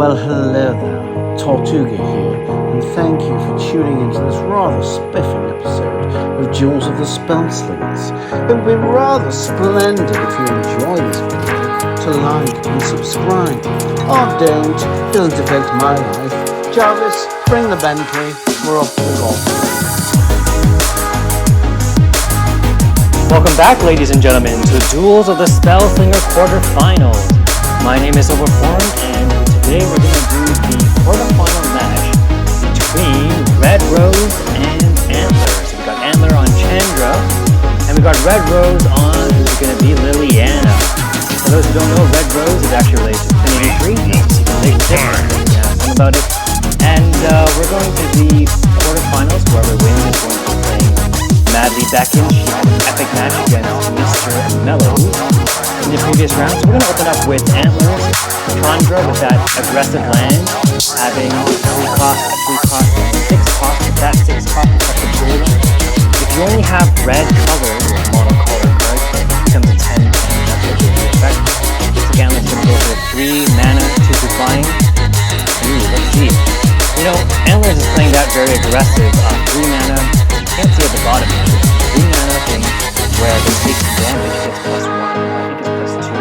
Well, hello there, Tortuga here, and thank you for tuning into this rather spiffing episode of Duels of the Spellslingers. It would be rather splendid if you enjoy this video to like and subscribe. Or don't, doesn't affect my life. Jarvis, bring the Bentley, we're off to the golf. Welcome back, ladies and gentlemen, to Duels of the Spellslinger quarterfinals. My name is Overformed, and today we're going to do the quarterfinal match between RedRose and Antlr. So we got Antlr on Chandra, and we got RedRose on who's going to be Liliana. For those who don't know, RedRose is actually related to Affinity 3. Yeah, something about it. And we're going to the quarterfinals. Whoever wins is going to be playing Madly Beckon. She had an epic match against Mr. Mellows in the previous round. So we're going to open up with Antlr's Chandra with that aggressive land, having 3 cost, 6 cost, with that 6 cost effective duel. If you only have red colored or monocolor cards, it becomes a 10-10. That's what you expect. So Antlr's going to go for 3 mana, 2 flying. Ooh, let's see. You know, Antlr is playing that very aggressive 3 mana. You can't see at the bottom here. 3 mana thing where the takes damage gets +1. I think it's +2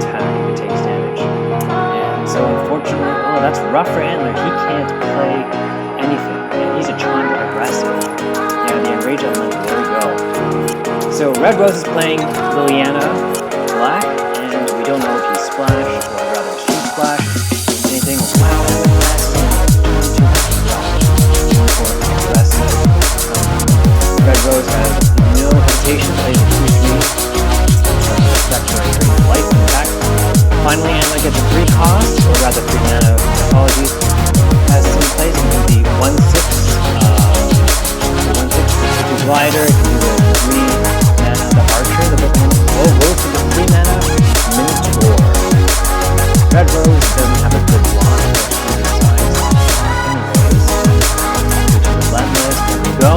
attack if it takes damage. And so unfortunately, oh, that's rough for Antlr. He can't play anything. And he's a Chandra aggressive. Yeah, the enrage element, there we go. So RedRose is playing Liliana black, and we don't know if he's splashed or rather she splashed. Anything. Wow, RedRose has no hesitation, plays a 2/3. Life and attack. Finally, Antlr gets a 3 cost, or rather 3 mana, apologies. Has some plays, it can be 1/6, the 1/6 glider, it can do the 3 mana, the archer, the book one. Oh, goes to the 3 mana, Minotaur. RedRose doesn't have a good block, anyways. Which is relentless, there we go.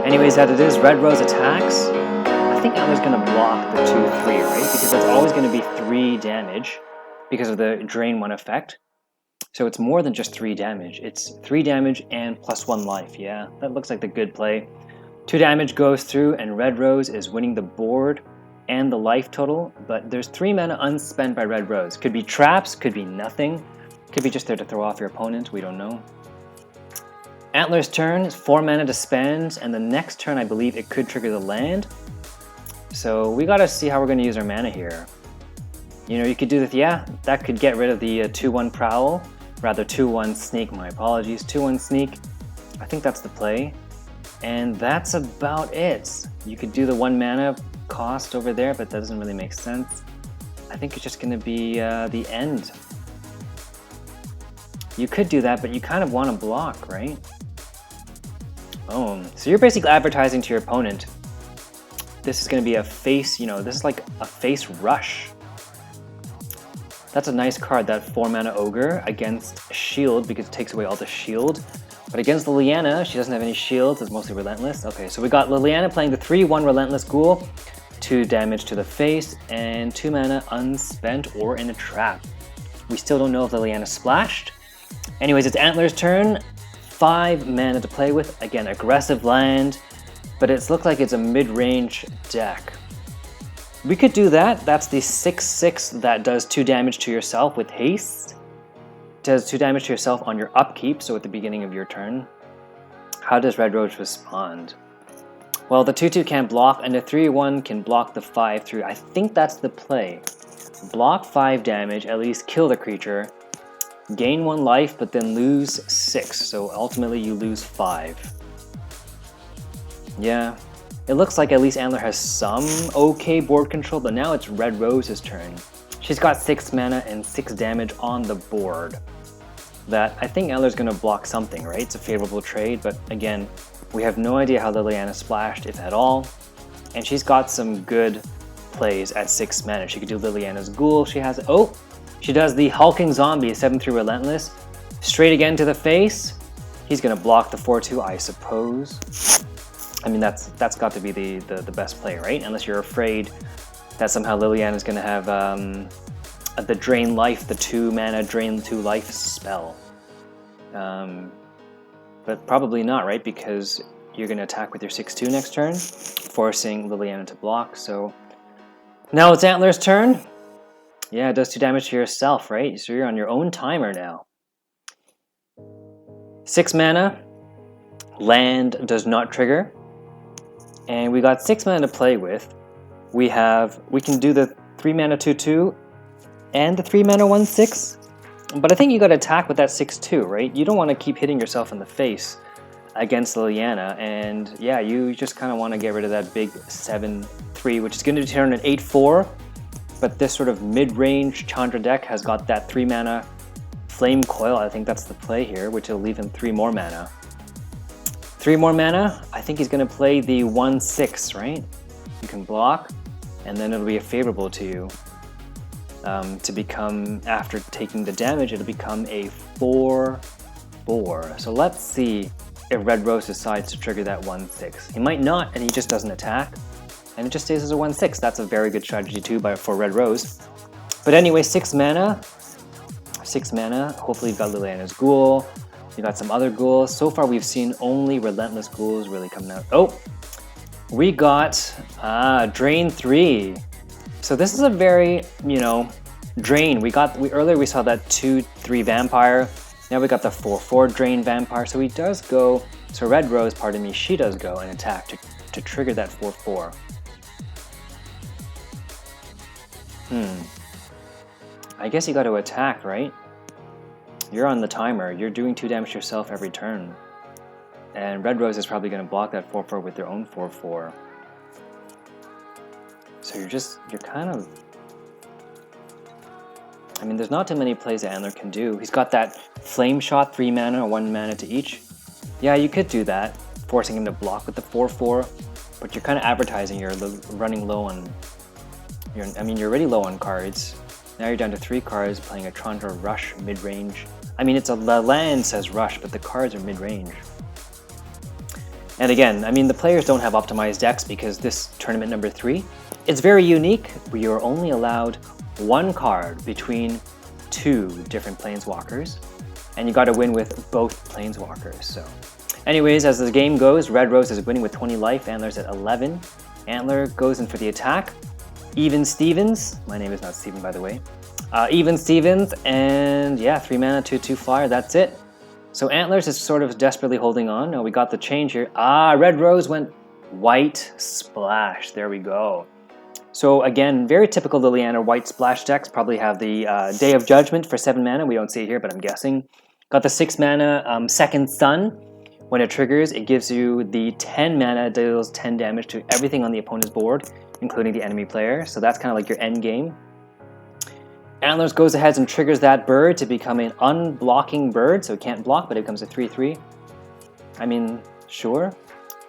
Anyways, as it is, RedRose attacks. I think Antlr's going to block the 2/3, right? Because that's always going to be 3 damage because of the Drain 1 effect. So it's more than just 3 damage. It's 3 damage and +1 life. Yeah, that looks like the good play. 2 damage goes through, and RedRose is winning the board and the life total. But there's 3 mana unspent by RedRose. Could be traps, could be nothing. Could be just there to throw off your opponent. We don't know. Antlr's turn is 4 mana to spend, and the next turn I believe it could trigger the land. So we gotta see how we're gonna use our mana here. You know, you could do this, yeah, that could get rid of the 2/1 Prowl, rather 2/1 Sneak, my apologies, 2/1 Sneak. I think that's the play. And that's about it. You could do the 1 mana cost over there, but that doesn't really make sense. I think it's just gonna be the end. You could do that, but you kind of want to block, right? So you're basically advertising to your opponent, this is going to be a face, you know, this is like a face rush. That's a nice card, that 4 mana Ogre against Shield, because it takes away all the shield. But against Liliana, she doesn't have any shields, it's mostly Relentless. Okay, so we got Liliana playing the 3/1 Relentless Ghoul, 2 damage to the face, and 2 mana unspent or in a trap. We still don't know if Liliana splashed. Anyways, it's Antlr's turn. 5 mana to play with. Again, aggressive land, but it looks like it's a mid-range deck. We could do that. That's the 6/6 that does 2 damage to yourself with haste. Does 2 damage to yourself on your upkeep, so at the beginning of your turn. How does RedRose respond? Well, the 2/2 can't block, and the 3/1 can block the 5/3. I think that's the play. Block 5 damage, at least kill the creature. Gain 1 life, but then lose 6, so ultimately you lose 5. Yeah, it looks like at least Antlr has some okay board control, but now it's RedRose's turn. She's got 6 mana and 6 damage on the board. That, I think Antlr's going to block something, right? It's a favorable trade, but again, we have no idea how Liliana splashed, if at all. And she's got some good plays at 6 mana. She could do Liliana's Ghoul, she has, oh! She does the Hulking Zombie, 7/3 Relentless. Straight again to the face. He's going to block the 4/2, I suppose. I mean, that's got to be the best play, right? Unless you're afraid that somehow Liliana is going to have the Drain Life, the 2-mana Drain 2 Life spell. But probably not, right? Because you're going to attack with your 6/2 next turn, forcing Liliana to block. So now it's Antlr's turn. Yeah, it does 2 damage to yourself, right? So you're on your own timer now. 6 mana, land does not trigger, and we got 6 mana to play with. We can do the 3 mana 2/2 and the 3 mana 1/6, but I think you got to attack with that 6/2, right? You don't want to keep hitting yourself in the face against Liliana, and yeah, you just kind of want to get rid of that big 7/3, which is going to turn an 8/4. But this sort of mid-range Chandra deck has got that 3 mana Flame Coil. I think that's the play here, which will leave him 3 more mana. 3 more mana, I think he's going to play the 1/6, right? You can block, and then it'll be favorable to you to become, after taking the damage, it'll become a 4/4. So let's see if Red Rose decides to trigger that 1/6. He might not, and he just doesn't attack, and it just stays as a 1/6. That's a very good strategy too for Red Rose. But anyway, 6 mana. 6 mana. Hopefully you've got Liliana's Ghoul. You got some other ghouls. So far we've seen only Relentless Ghouls really coming out. Oh, we got Drain 3. So this is a very, Drain. Earlier we saw that 2/3 Vampire. Now we got the 4/4 Drain Vampire. So he does go. So Red Rose, pardon me, she does go and attack to trigger that 4/4. I guess you got to attack, right? You're on the timer. You're doing 2 damage yourself every turn. And Red Rose is probably going to block that 4/4 with their own 4/4. So you're kind of... I mean, there's not too many plays that Antlr can do. He's got that Flame Shot, 3 mana or 1 mana to each. Yeah, you could do that, forcing him to block with the 4/4. But you're kind of advertising you're running low on... you're already low on cards. Now you're down to 3 cards, playing a Chandra Rush mid-range. I mean, the land says Rush, but the cards are mid-range. And again, I mean, the players don't have optimized decks because this tournament number 3, it's very unique. We are only allowed 1 card between 2 different Planeswalkers, and you got to win with both Planeswalkers. So, anyways, as the game goes, Red Rose is winning with 20 life, Antlr's at 11. Antlr goes in for the attack. Even Stevens, my name is not Steven by the way. Even Stevens, and yeah, 3 mana, 2/2 flyer, that's it. So Antlr's is sort of desperately holding on. Now we got the change here. Red Rose went white splash, there we go. So again, very typical Liliana white splash decks, probably have the Day of Judgment for 7 mana, we don't see it here, but I'm guessing. Got the 6 mana Second Sun. When it triggers, it gives you the 10 mana, deals 10 damage to everything on the opponent's board, including the enemy player. So that's kind of like your end game. Antlr goes ahead and triggers that bird to become an unblocking bird, so it can't block, but it becomes a 3/3. I mean, sure.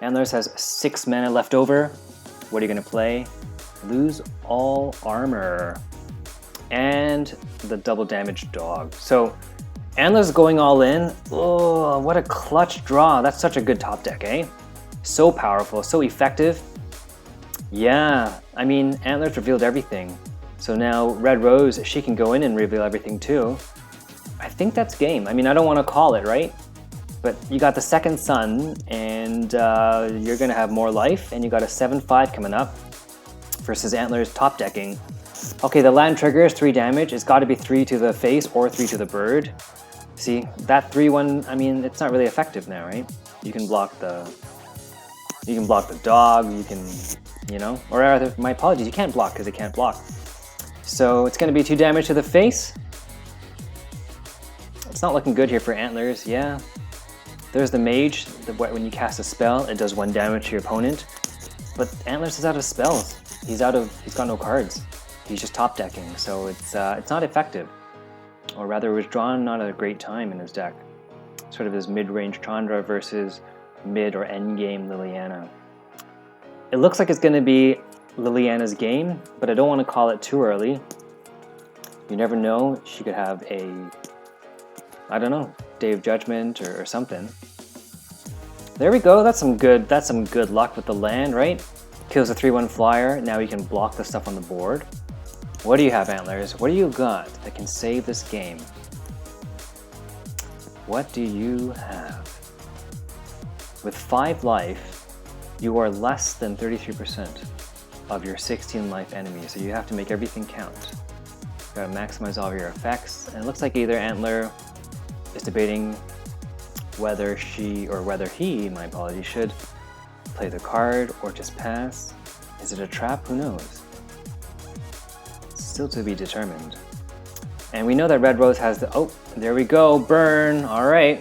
Antlr has 6 mana left over. What are you going to play? Lose all armor. And the double damage dog. So Antlr's going all in. Oh, what a clutch draw. That's such a good top deck, eh? So powerful, so effective. Yeah, I mean, Antlr's revealed everything. So now Red Rose, she can go in and reveal everything too. I think that's game. I mean, I don't want to call it, right? But you got the Second Sun, and you're going to have more life, and you got a 7/5 coming up versus Antlr's top decking. Okay, the land triggers 3 damage. It's got to be 3 to the face or 3 to the bird. See, that 3/1, I mean, it's not really effective now, right? You can block the dog, you can, or rather, my apologies, you can't block because it can't block. So it's going to be 2 damage to the face. It's not looking good here for Antlr's, yeah. There's the mage, when you cast a spell, it does 1 damage to your opponent. But Antlr's is out of spells. He's got no cards. He's just top decking, so it's not effective. Or rather, it was drawn not at a great time in his deck. Sort of his mid-range Chandra versus mid or end game Liliana. It looks like it's going to be Liliana's game, but I don't want to call it too early. You never know, she could have I don't know. Day of Judgment or something. There we go. That's some good luck with the land, right? Kills a 3/1 flyer. Now you can block the stuff on the board. What do you have, Antlers? What do you got that can save this game? What do you have? With 5 life, you are less than 33% of your 16 life enemies, so you have to make everything count. You gotta maximize all of your effects, and it looks like either Antlr is debating whether she or whether he, my apologies, should play the card or just pass. Is it a trap? Who knows? Still to be determined. And we know that Red Rose has the, oh, there we go, burn, all right.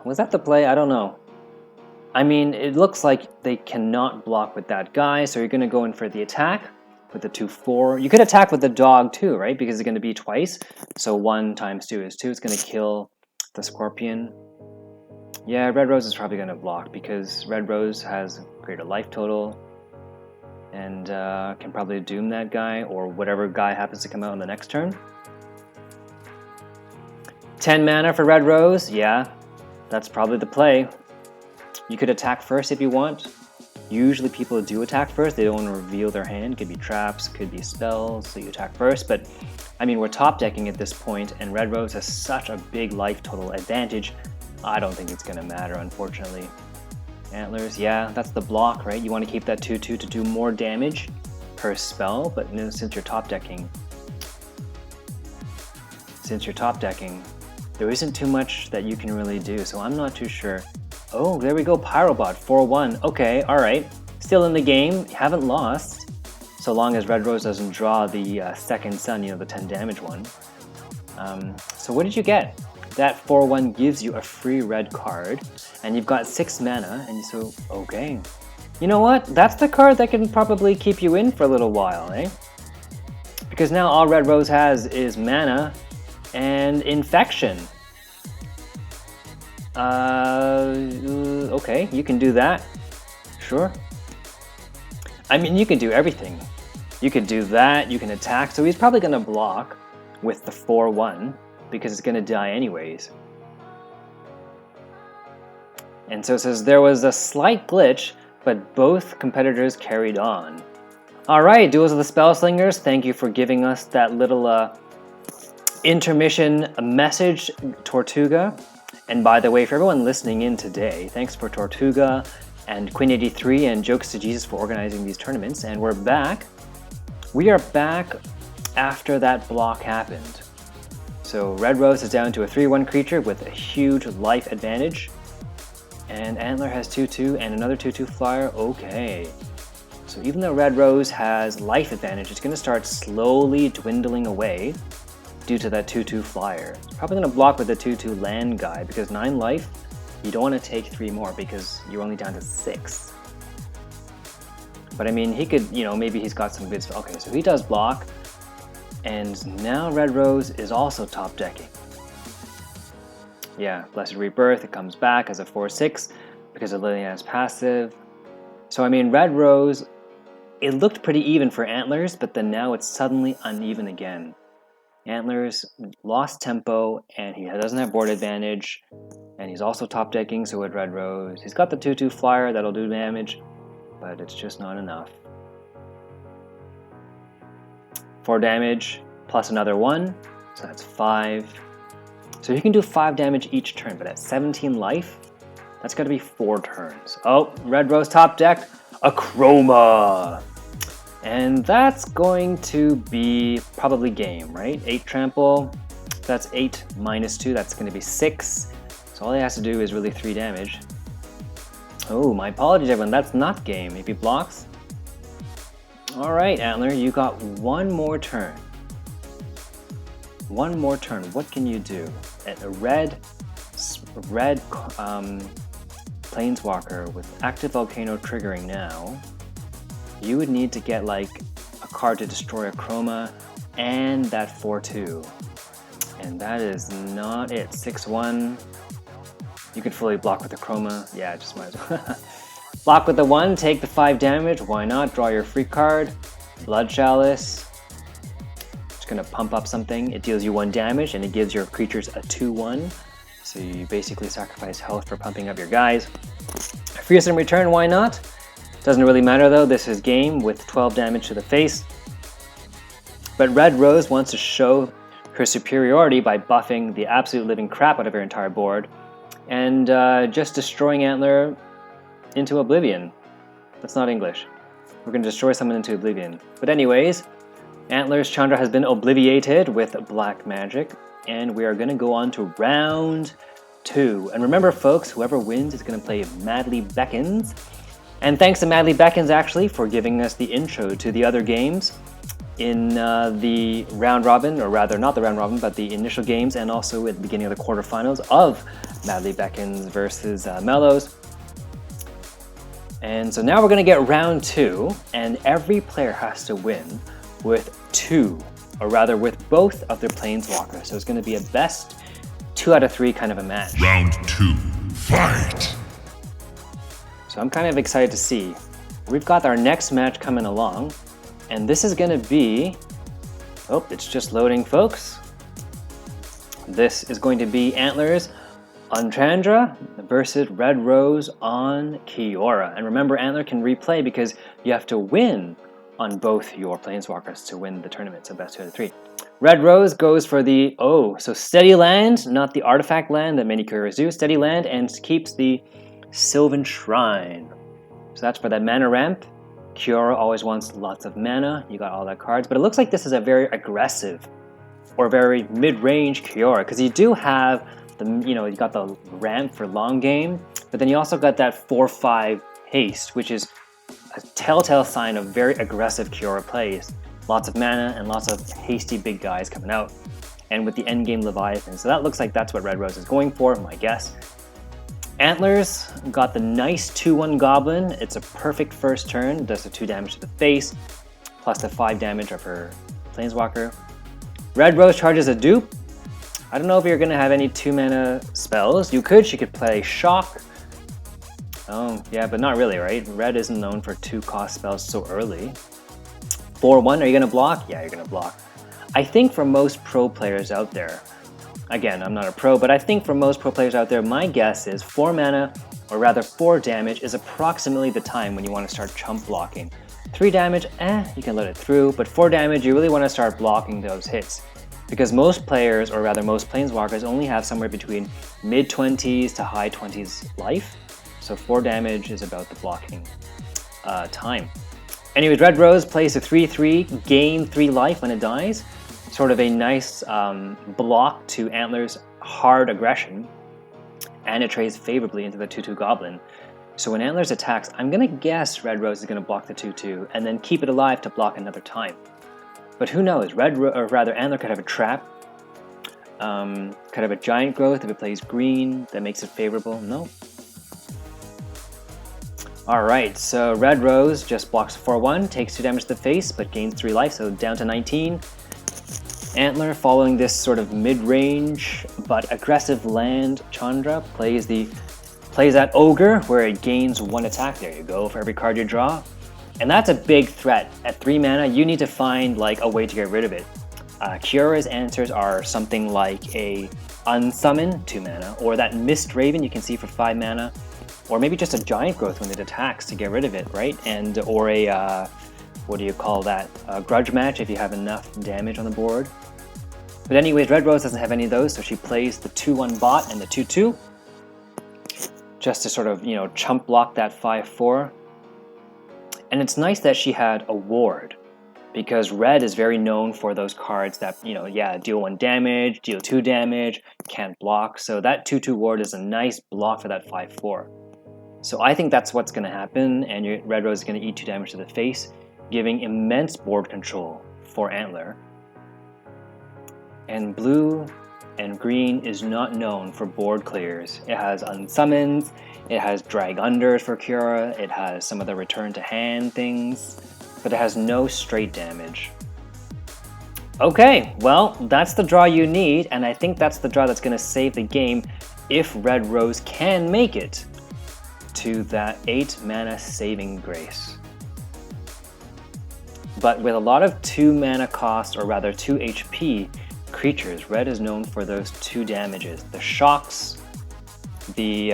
Was that the play? I don't know. I mean, it looks like they cannot block with that guy, so you're gonna go in for the attack with the 2/4. You could attack with the dog too, right? Because it's gonna be twice. So 1 times 2 is 2, it's gonna kill the scorpion. Yeah, Red Rose is probably gonna block because Red Rose has greater life total and can probably doom that guy or whatever guy happens to come out on the next turn. 10 mana for Red Rose, yeah, that's probably the play. You could attack first if you want. Usually people do attack first, they don't want to reveal their hand. Could be traps, could be spells, so you attack first, but I mean, we're top decking at this point and Red Rose has such a big life total advantage, I don't think it's gonna matter, unfortunately. Antlers, yeah, that's the block, right? You want to keep that 2/2 to do more damage per spell, but since you're top decking, there isn't too much that you can really do, so I'm not too sure. Oh, there we go, Pyrobot, 4/1. Okay, all right. Still in the game, haven't lost, so long as Red Rose doesn't draw the second sun, you know, the 10 damage one. So what did you get? That 4/1 gives you a free red card, and you've got 6 mana, and so, okay. You know what? That's the card that can probably keep you in for a little while, eh? Because now all Red Rose has is mana and infection. Okay, you can do that. Sure. I mean, you can do everything. You could do that, you can attack, so he's probably gonna block with the 4/1 because it's gonna die anyways. And so it says there was a slight glitch, but both competitors carried on. Alright, Duels of the Spellslingers, thank you for giving us that little intermission message, Tortuga. And by the way, for everyone listening in today, thanks for Tortuga and Queen83 and Jokes to Jesus for organizing these tournaments. And we're back. We are back after that block happened. So Red Rose is down to a 3/1 creature with a huge life advantage. And Antlr has 2/2 and another 2/2 flyer. Okay. So even though Red Rose has life advantage, it's going to start slowly dwindling away due to that 2/2 flyer. It's probably going to block with the 2/2 land guy because 9 life, you don't want to take 3 more because you're only down to 6. But I mean, he could, you know, maybe he's got some good stuff. Okay, so he does block. And now Red Rose is also top decking. Yeah, Blessed Rebirth, it comes back as a 4/6 because of Liliana's passive. So I mean, Red Rose, it looked pretty even for Antlers, but then now it's suddenly uneven again. Antlers lost tempo, and he doesn't have board advantage, and he's also top decking, so with Red Rose. He's got the 2/2 flyer that'll do damage, but it's just not enough. 4 damage, plus another 1, so that's 5. So he can do 5 damage each turn, but at 17 life, that's gotta be 4 turns. Oh, Red Rose top deck, a Chroma! And that's going to be probably game, right? 8 trample, that's 8 minus 2, that's gonna be 6. So all he has to do is really 3 damage. Oh, my apologies everyone, that's not game. If he blocks, alright, Antlr, you got 1 more turn. 1 more turn, what can you do? At a red Planeswalker with active Volcano triggering now, you would need to get like a card to destroy a Chroma and that 4/2. And that is not it. 6/1. You could fully block with the Chroma. Yeah, just might as well. Block with the 1, take the 5 damage. Why not? Draw your free card. Blood Chalice. Just gonna pump up something. It deals you 1 damage and it gives your creatures a 2/1. So you basically sacrifice health for pumping up your guys. Fearsome Return, why not? Doesn't really matter though, this is game with 12 damage to the face. But Red Rose wants to show her superiority by buffing the absolute living crap out of her entire board and just destroying Antlr into oblivion. That's not English. We're going to destroy someone into oblivion. But anyways, Antlr's Chandra has been obliviated with black magic, and we are going to go on to round 2. And remember folks, whoever wins is going to play Madly Beckons. And thanks to Madly Beckons actually for giving us the intro to the other games in the round robin, or rather not the round robin, but the initial games, and also at the beginning of the quarterfinals of Madly Beckons versus Mellows. And so now we're going to get round 2, and every player has to win with 2, or rather with both of their Planeswalkers. So it's going to be a best 2 out of 3 kind of a match. Round 2, fight! So I'm kind of excited to see. We've got our next match coming along, and this is going to be... Oh, it's just loading, folks. This is going to be Antlr's on Chandra versus Red Rose on Kiora. And remember, Antlr can replay because you have to win on both your Planeswalkers to win the tournament, so best 2 out of 3. Red Rose goes for the, so steady land, not the artifact land that many Kioras do, steady land, and keeps the Sylvan Shrine. So that's for that mana ramp. Kiora always wants lots of mana, you got all that cards, but it looks like this is a very aggressive or very mid-range Kiora, because you do have you got the ramp for long game, but then you also got that 4/5 haste, which is a telltale sign of very aggressive Kiora plays. Lots of mana and lots of hasty big guys coming out, and with the endgame Leviathan. So that looks like that's what Red Rose is going for, my guess. Antlr's got the nice 2/1 Goblin. It's a perfect first turn, does the 2 damage to the face, plus the 5 damage of her Planeswalker. Red Rose charges a dupe. I don't know if you're going to have any 2-mana spells. She could play Shock. Oh, yeah, but not really, right? Red isn't known for 2-cost spells so early. 4/1, are you going to block? Yeah, you're going to block. I think for most pro players out there, again, I'm not a pro, but I think for most pro players out there, my guess is 4 mana, or rather 4 damage, is approximately the time when you want to start chump blocking. 3 damage, you can let it through, but 4 damage, you really want to start blocking those hits. Because most players, or rather most Planeswalkers, only have somewhere between mid-20s to high 20s life. So 4 damage is about the blocking time. Anyways, Red Rose plays a 3/3, gain 3 life when it dies. Sort of a nice block to Antlr's hard aggression. And it trades favorably into the 2/2 Goblin. So when Antlr's attacks, I'm going to guess Red Rose is going to block the 2/2 and then keep it alive to block another time. But who knows, Antlr could have a trap, could have a giant growth if it plays green, that makes it favorable. No. Alright, so Red Rose just blocks 4/1, takes 2 damage to the face, but gains 3 life, so down to 19. Antlr, following this sort of mid-range but aggressive land Chandra, plays that Ogre, where it gains 1 attack. There you go, for every card you draw. And that's a big threat. At 3 mana, you need to find like a way to get rid of it. Kiora's answers are something like a Unsummon, 2 mana, or that Mist Raven you can see for 5 mana, or maybe just a Giant Growth when it attacks to get rid of it, right? And or a, what do you call that? A Grudge Match if you have enough damage on the board. But anyways, Red Rose doesn't have any of those, so she plays the 2/1 bot and the 2/2, just to sort of, chump block that 5/4. And it's nice that she had a ward, because Red is very known for those cards that, deal 1 damage, deal 2 damage, can't block. So that 2/2 ward is a nice block for that 5/4. So I think that's what's going to happen, and Red Rose is going to eat 2 damage to the face, giving immense board control for Antlr. And blue and green is not known for board clears. It has unsummons, it has drag unders for Kiora, it has some of the return to hand things, but it has no straight damage. Okay, well, that's the draw you need, and I think that's the draw that's going to save the game if Red Rose can make it to that 8 mana saving grace. But with a lot of 2 mana cost, or rather 2 HP creatures, red is known for those 2 damages. The shocks, the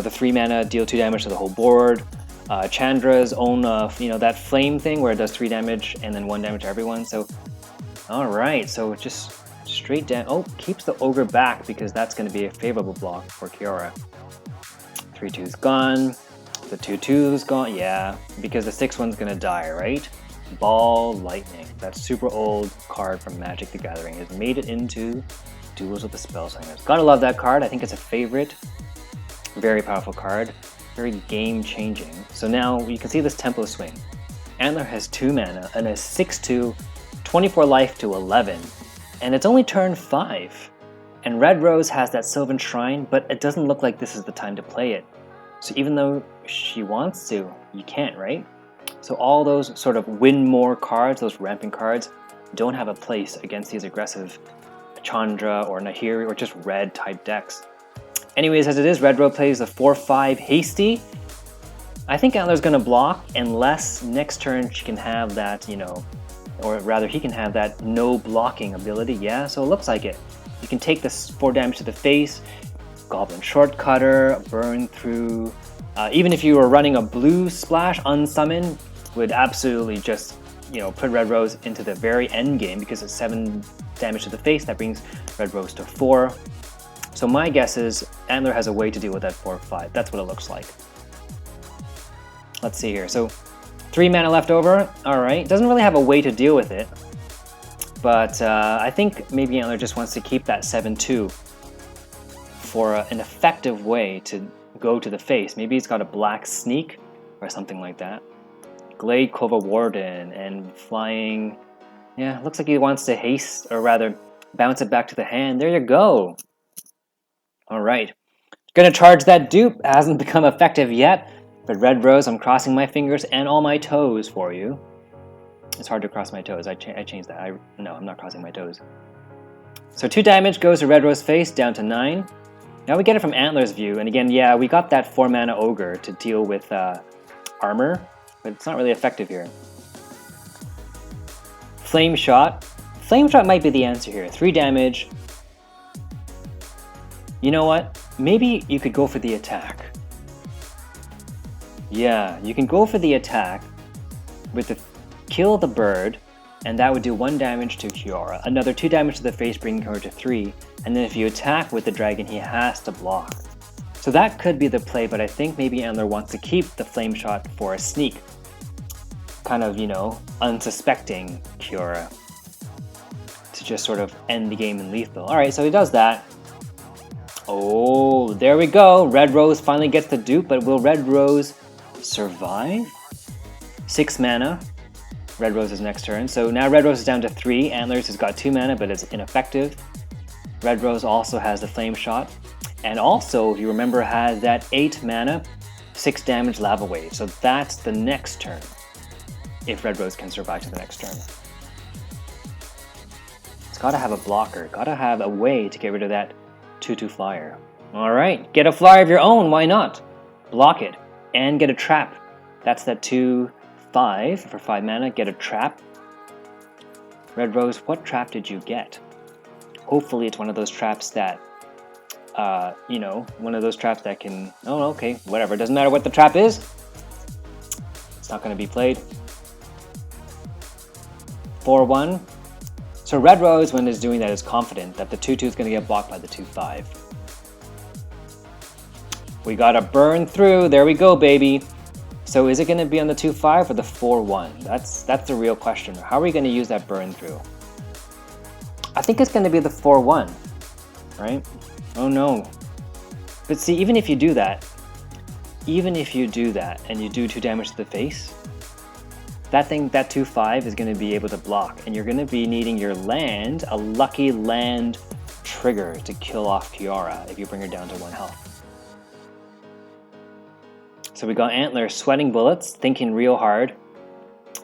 3 mana deal 2 damage to the whole board. Chandra's own that flame thing where it does 3 damage and then 1 damage to everyone. So alright, so just straight down. Oh, keeps the ogre back because that's going to be a favorable block for Kiora. 3/2's gone. The 2/2's gone. Yeah, because the 6/1's going to die, right? Ball Lightning. That super old card from Magic the Gathering has made it into Duels of the Spellslingers. Gotta love that card. I think it's a favorite. Very powerful card. Very game-changing. So now you can see this tempo swing. Antlr has 2 mana and a 6/2, 24 life to 11. And it's only turn 5. And Red Rose has that Sylvan Shrine, but it doesn't look like this is the time to play it. So even though she wants to, you can't, right? So all those sort of win more cards, those ramping cards, don't have a place against these aggressive Chandra or Nahiri or just red type decks. Anyways, as it is, Red Road plays a 4/5 hasty. I think Antlr's going to block unless next turn she can have that, or rather he can have that no blocking ability. Yeah, so it looks like it. You can take this 4 damage to the face, Goblin Shortcutter, Burn Through. Even if you were running a blue splash, Unsummon would absolutely just, put Red Rose into the very end game because it's 7 damage to the face. That brings Red Rose to 4. So my guess is Antlr has a way to deal with that 4/5. That's what it looks like. Let's see here. So 3 mana left over. All right. Doesn't really have a way to deal with it. But I think maybe Antlr just wants to keep that 7/2 for an effective way to go to the face. Maybe he's got a black sneak or something like that. Glade Cova Warden and flying. Yeah, looks like he wants to haste, or rather bounce it back to the hand. There you go. All right. Gonna charge that dupe. Hasn't become effective yet. But Red Rose, I'm crossing my fingers and all my toes for you. It's hard to cross my toes. I changed that. No, I'm not crossing my toes. So 2 damage goes to Red Rose face, down to 9. Now we get it from Antlr's view. And again, yeah, we got that 4 mana ogre to deal with armor, but it's not really effective here. Flame Shot. Flame Shot might be the answer here. 3 damage. You know what? Maybe you could go for the attack. Yeah, you can go for the attack with the kill the bird, and that would do 1 damage to Kiora. Another 2 damage to the face, bringing her to 3. And then if you attack with the dragon, he has to block. So that could be the play, but I think maybe Antlr wants to keep the Flame Shot for a sneak. Kind of, unsuspecting Kiora. To just sort of end the game in lethal. Alright, so he does that. Oh, there we go. Red Rose finally gets the dupe, but will Red Rose survive? 6 mana. Red Rose's next turn. So now Red Rose is down to 3. Antlr's has got 2 mana, but it's ineffective. Red Rose also has the Flame Shot. And also, if you remember, has that 8 mana, 6 damage Lava Wave. So that's the next turn. If Red Rose can survive to the next turn. It's gotta have a blocker. Gotta have a way to get rid of that 2/2 flyer. Alright, get a flyer of your own, why not? Block it. And get a trap. That's that 2/5 for 5 mana. Get a trap. Red Rose, what trap did you get? Hopefully it's one of those traps that, one of those traps that can... Oh, okay, whatever. Doesn't matter what the trap is. It's not going to be played. 4/1. So Red Rose, when it's doing that, is confident that the 2/2 is going to get blocked by the 2/5. We got a burn through. There we go, baby. So is it going to be on the 2/5 or the 4/1? That's the real question. How are we going to use that burn through? I think it's going to be the 4/1, right? Oh no. But see, even if you do that, and you do 2 damage to the face, that 2/5 is going to be able to block, and you're going to be needing your land, a lucky land trigger to kill off Kiora if you bring her down to 1 health. So we got Antlr sweating bullets, thinking real hard.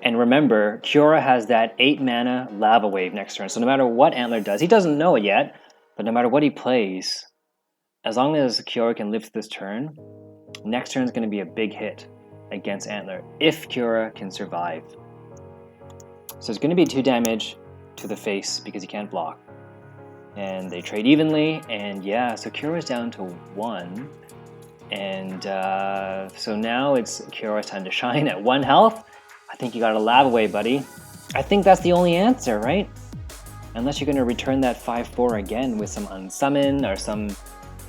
And remember, Kiora has that 8 mana Lava Wave next turn. So no matter what Antlr does, he doesn't know it yet, but no matter what he plays, as long as Kiora can live this turn, next turn is going to be a big hit against Antlr, if Kiora can survive. So it's going to be 2 damage to the face because he can't block. And they trade evenly, and yeah, so Kiyora's down to 1. And so now it's Kiyora's time to shine at 1 health. I think you got a lab away, buddy. I think that's the only answer, right? Unless you're going to return that 5/4 again with some unsummon or some...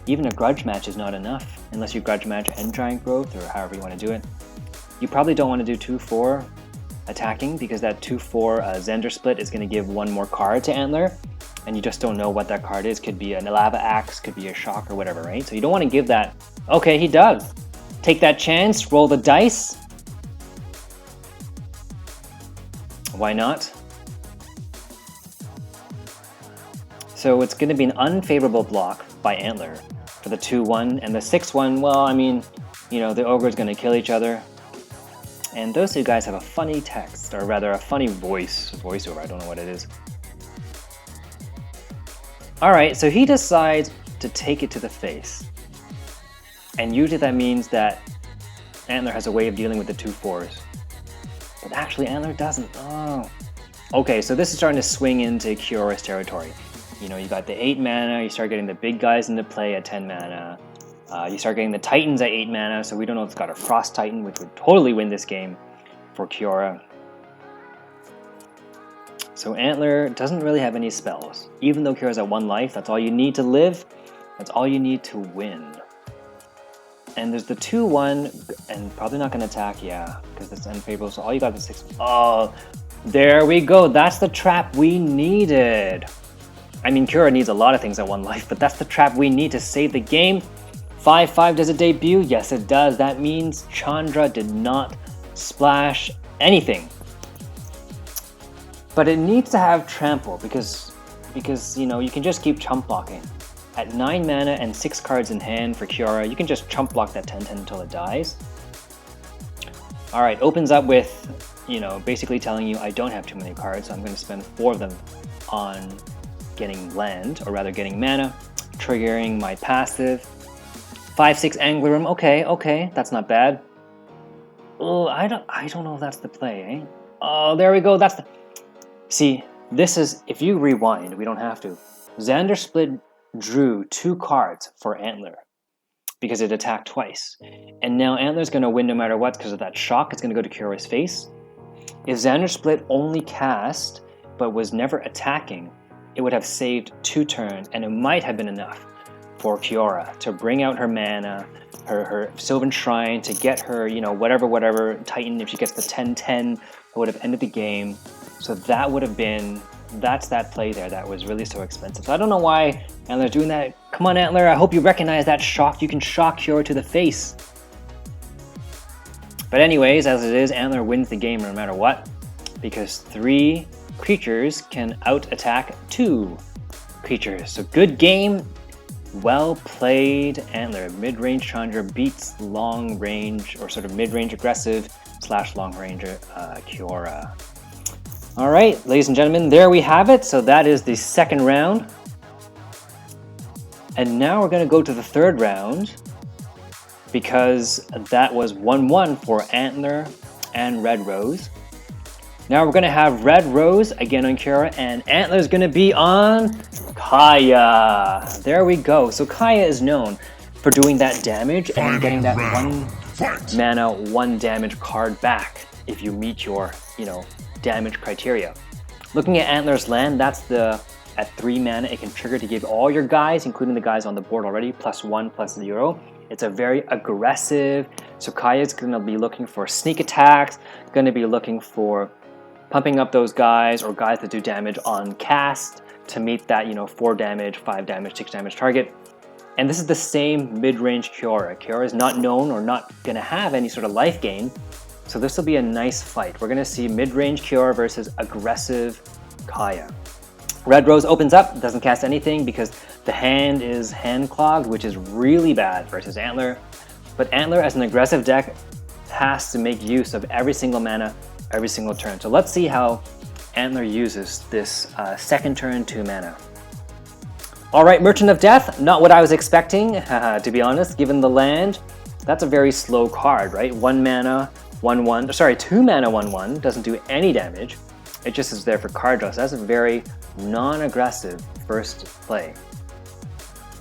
Even a grudge match is not enough, unless you grudge match and giant growth, or however you want to do it. You probably don't want to do 2/4 attacking, because that 2/4 Xander split is going to give 1 more card to Antlr, and you just don't know what that card is. Could be an Lava Axe, could be a Shock, or whatever, right? So you don't want to give that. Okay, he does. Take that chance, roll the dice. Why not? So it's going to be an unfavorable block by Antlr for the 2/1, and the 6/1, well, I mean, you know, the ogre's going to kill each other. And those two guys have a funny text, or rather a funny voiceover, I don't know what it is. Alright, so he decides to take it to the face. And usually that means that Antlr has a way of dealing with the 2/4s. But actually Antlr doesn't. Oh. Okay, so this is starting to swing into Kiyora's territory. You know, you got the 8 mana, you start getting the big guys into play at 10 mana. You start getting the Titans at 8 mana, so we don't know if it's got a Frost Titan, which would totally win this game for Kiyora. So Antlr doesn't really have any spells. Even though Kiyora's at 1 life, that's all you need to live. That's all you need to win. And there's the 2/1, and probably not going to attack, yeah, because it's unfavorable, so all you got is 6. Oh, there we go. That's the trap we needed. I mean, Kiyora needs a lot of things at 1 life, but that's the trap we need to save the game. 5/5, does it debut? Yes, it does. That means Chandra did not splash anything. But it needs to have trample because you know, you can just keep chump blocking. At 9 mana and 6 cards in hand for Kiyora, you can just chump block that 10/10 until it dies. Alright, opens up with, you know, basically telling you I don't have too many cards, so I'm going to spend 4 of them on getting land, or rather getting mana, triggering my passive. 5/6 Angler Room, okay, that's not bad. Oh, I don't know if that's the play, eh? Oh, there we go, that's the... See, this is, if you rewind, we don't have to. Xander Split drew 2 cards for Antlr because it attacked twice. And now Antlr's going to win no matter what because of that shock. It's going to go to Kiyora's face. If Xander Split only cast but was never attacking, it would have saved 2 turns, and it might have been enough for Kiyora to bring out her mana, her Sylvan Shrine, to get her, you know, whatever Titan. If she gets the 10/10, it would have ended the game. So that would have been, that's that play there that was really so expensive. So I don't know why Antlr's doing that. Come on, Antlr, I hope you recognize that shock. You can shock Kiyora to the face. But anyways, as it is, Antlr wins the game no matter what, because 3 creatures can out-attack 2 creatures. So good game, well played, Antlr. Mid-range Chandra beats long-range, or sort of mid-range aggressive / long-range Kiyora. Alright, ladies and gentlemen, there we have it. So that is the 2nd round. And now we're going to go to the 3rd round, because that was 1-1 for Antlr and Red Rose. Now we're going to have Red Rose again on Kiyora, and Antlr's going to be on Kaya. There we go. So Kaya is known for doing that damage and getting that 1 mana, 1 damage card back if you meet your, you know, damage criteria. Looking at Antlr's land, that's the, at 3 mana, it can trigger to give all your guys, including the guys on the board already, +1, +0. It's a very aggressive, so Kaya's going to be looking for sneak attacks, going to be looking for pumping up those guys, or guys that do damage on cast to meet that, you know, 4 damage, 5 damage, 6 damage target. And this is the same mid-range Kiyora. Kiyora is not known or not going to have any sort of life gain, so this will be a nice fight. We're going to see mid-range Kiyora versus aggressive Kaya. Red Rose opens up, doesn't cast anything because the hand is hand-clogged, which is really bad versus Antlr. But Antlr, as an aggressive deck, has to make use of every single mana, every single turn. So let's see how Antlr uses this 2nd turn 2 mana. Alright, Merchant of Death, not what I was expecting, to be honest, given the land. That's a very slow card, right? 1 mana, 1/1, sorry, 2 mana, 1/1, doesn't do any damage. It just is there for card draw. So that's a very non-aggressive first play,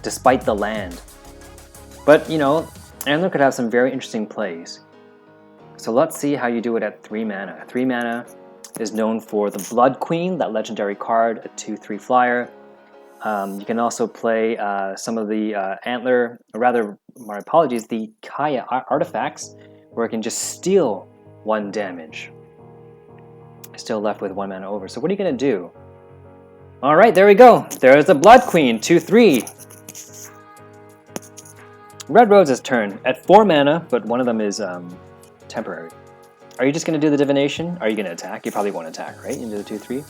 despite the land. But, you know, Antlr could have some very interesting plays. So let's see how you do it at 3 mana. 3 mana is known for the Blood Queen, that legendary card, a 2/3 flyer. You can also play some of the Antlr, or rather, my apologies, the Kaya artifacts, where it can just steal 1 damage. Still left with 1 mana over. So what are you going to do? All right, there we go. There's the Blood Queen, 2/3. Red Rose's turn at 4 mana, but one of them is temporary. Are you just going to do the divination? Are you going to attack? You probably won't attack, right? Into the 2/3.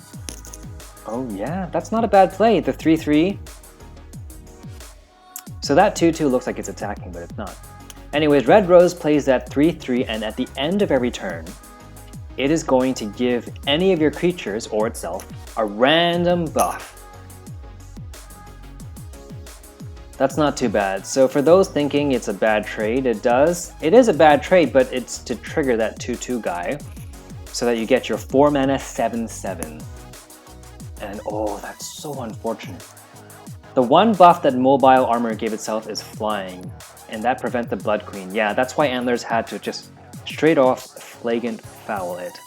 Oh yeah, that's not a bad play. The 3/3. So that 2/2 looks like it's attacking, but it's not. Anyways, Red Rose plays that 3/3, and at the end of every turn, it is going to give any of your creatures, or itself, a random buff. That's not too bad. So for those thinking it's a bad trade, it is a bad trade, but it's to trigger that 2/2 guy, so that you get your 4 mana 7/7. And oh, that's so unfortunate. The one buff that Mobile Armor gave itself is flying, and that prevents the Blood Queen. Yeah, that's why Antlers had to just straight off Flagrant Foul it.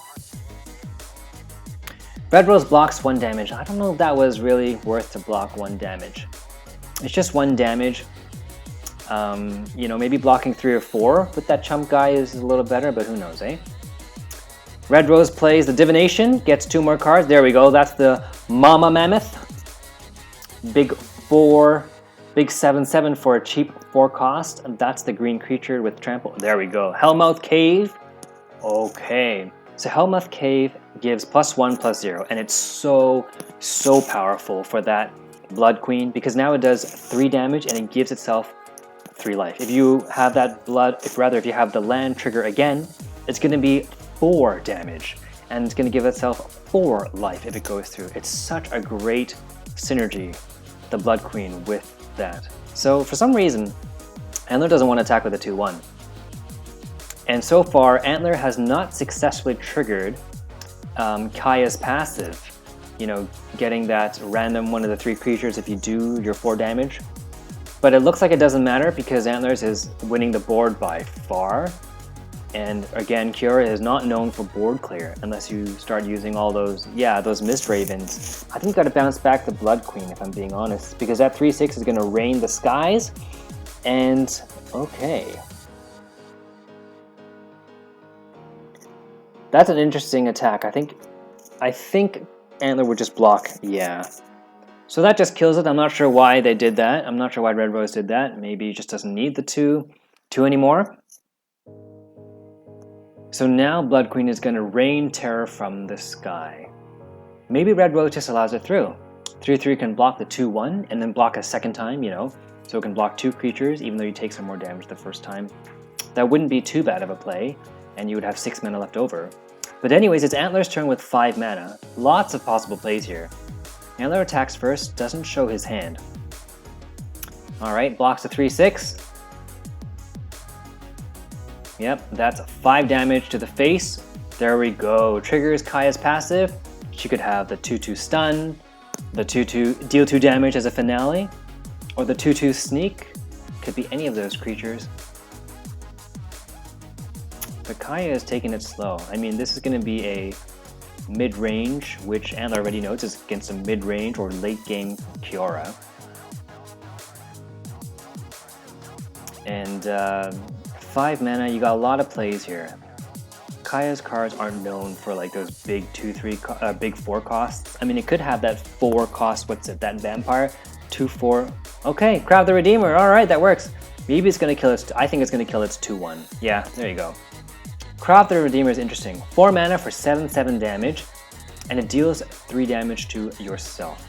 Red Rose blocks 1 damage. I don't know if that was really worth to block 1 damage. It's just 1 damage. You know, maybe blocking 3 or 4 with that chump guy is a little better, but who knows, eh? Red Rose plays the Divination, gets 2 more cards. There we go, that's the Mama Mammoth. Big 7/7 for a cheap 4 cost. And that's the green creature with trample. There we go. Hellmouth Cave. Okay. So Hellmouth Cave gives +1/+0, and it's so powerful for that Blood Queen, because now it does 3 damage and it gives itself 3 life. If you have that if you have the land trigger again, it's going to be 4 damage, and it's going to give itself 4 life if it goes through. It's such a great synergy, the Blood Queen, with that. So for some reason, Antlr doesn't want to attack with a 2/1. And so far, Antlr has not successfully triggered Kaya's passive, you know, getting that random one of the 3 creatures if you do your 4 damage. But it looks like it doesn't matter because Antlers is winning the board by far. And again, Kiora is not known for board clear unless you start using all those, those Mist Ravens. I think you gotta bounce back the Blood Queen if I'm being honest, because that 3/6 is gonna rain the skies, and okay. That's an interesting attack. I think Antlr would just block, yeah. So that just kills it. I'm not sure why they did that. I'm not sure why Red Rose did that. Maybe it just doesn't need the 2 anymore. So now Blood Queen is going to rain terror from the sky. Maybe Red Rose just allows it through. 3/3 can block the 2/1 and then block a second time, you know. So it can block 2 creatures even though you take some more damage the first time. That wouldn't be too bad of a play, and you would have 6 mana left over. But anyways, it's Antlr's turn with 5 mana. Lots of possible plays here. Antlr attacks first, doesn't show his hand. Alright, blocks the 3/6. Yep, that's 5 damage to the face. There we go. Triggers Kaya's passive. She could have the 2/2 stun, the 2/2 deal 2 damage as a finale, or the 2/2 sneak. Could be any of those creatures. But Kaya is taking it slow. I mean, this is going to be a mid-range, which Antlr already knows is against a mid-range or late-game Kiora. And 5 mana, you got a lot of plays here. Kaya's cards aren't known for like those big 2/3, big 4 costs. I mean, it could have that 4 cost, what's it, that vampire? 2/4. Okay, Crab the Redeemer, alright, that works. Maybe it's gonna kill its, I think it's gonna kill its 2/1. Yeah, there you go. Crab the Redeemer is interesting. 4 mana for 7/7 damage, and it deals 3 damage to yourself.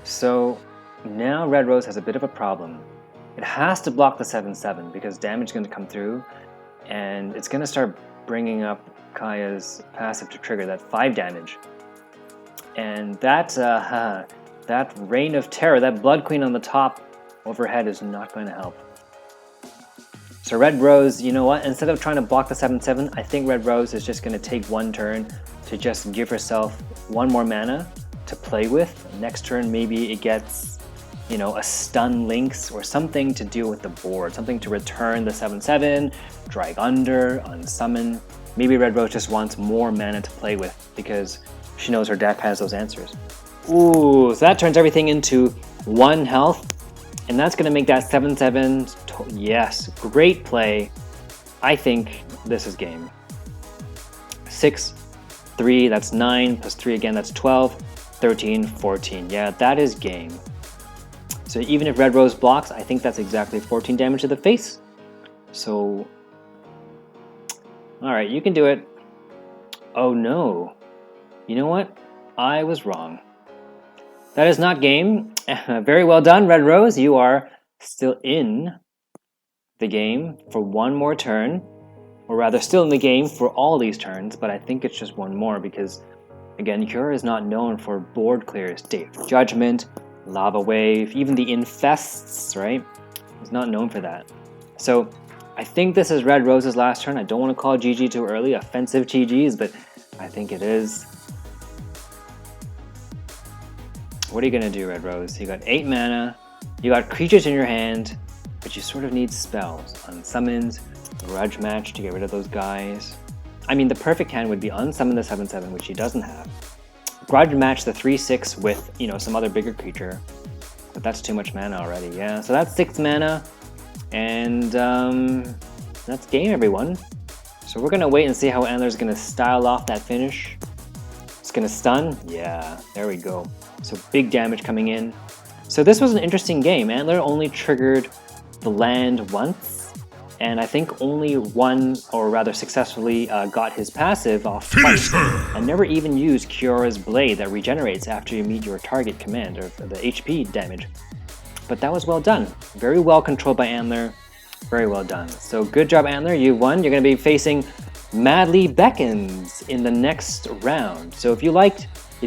So now Red Rose has a bit of a problem. It has to block the 7/7 because damage is going to come through, and it's going to start bringing up Kaya's passive to trigger that 5 damage. And that Reign of Terror, that Blood Queen on the top overhead is not going to help. So Red Rose, you know what? Instead of trying to block the 7/7, I think Red Rose is just going to take one turn to just give herself one more mana to play with. Next turn, maybe it gets, you know, a stun links or something to deal with the board, something to return the 7/7, drag under, unsummon. Maybe Red Rose just wants more mana to play with because she knows her deck has those answers. Ooh, so that turns everything into 1 health, and that's going to make that 7/7. Yes, great play. I think this is game. 6, 3, that's 9, plus 3 again, that's 12, 13, 14. Yeah, that is game. So even if Red Rose blocks, I think that's exactly 14 damage to the face. So, all right, you can do it. Oh no. You know what? I was wrong. That is not game. Very well done, Red Rose. You are still in the game for one more turn. Or rather, still in the game for all these turns, but I think it's just one more because, again, Cure is not known for board clears. Day of Judgment, Lava Wave, even the Infests, right? He's not known for that. So I think this is Red Rose's last turn. I don't want to call GG too early, offensive GGs, but I think it is. What are you going to do, Red Rose? You got 8 mana, you got creatures in your hand, but you sort of need spells. Unsummons, Grudge Match to get rid of those guys. I mean, the perfect hand would be unsummon the 7/7, which he doesn't have. Grudge Match the 3/6 with, you know, some other bigger creature. But that's too much mana already, yeah. So that's 6 mana, and that's game, everyone. So we're going to wait and see how Antlr's going to style off that finish. It's going to stun? Yeah, there we go. So big damage coming in. So this was an interesting game. Antlr only triggered the land once, and I think only one, or rather successfully, got his passive off twice, and never even used Kiora's Blade that regenerates after you meet your target command, or the HP damage. But that was well done. Very well controlled by Antlr. Very well done. So good job, Antlr. You won. You're going to be facing Madly Beckons in the next round. So if you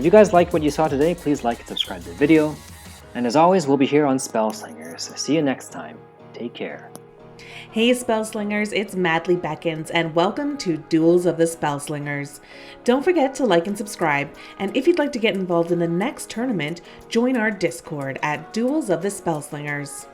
guys liked what you saw today, please like and subscribe to the video. And as always, we'll be here on Spellslingers. See you next time. Take care. Hey Spellslingers, it's Madly Beckons, and welcome to Duels of the Spellslingers. Don't forget to like and subscribe, and if you'd like to get involved in the next tournament, join our Discord at Duels of the Spellslingers.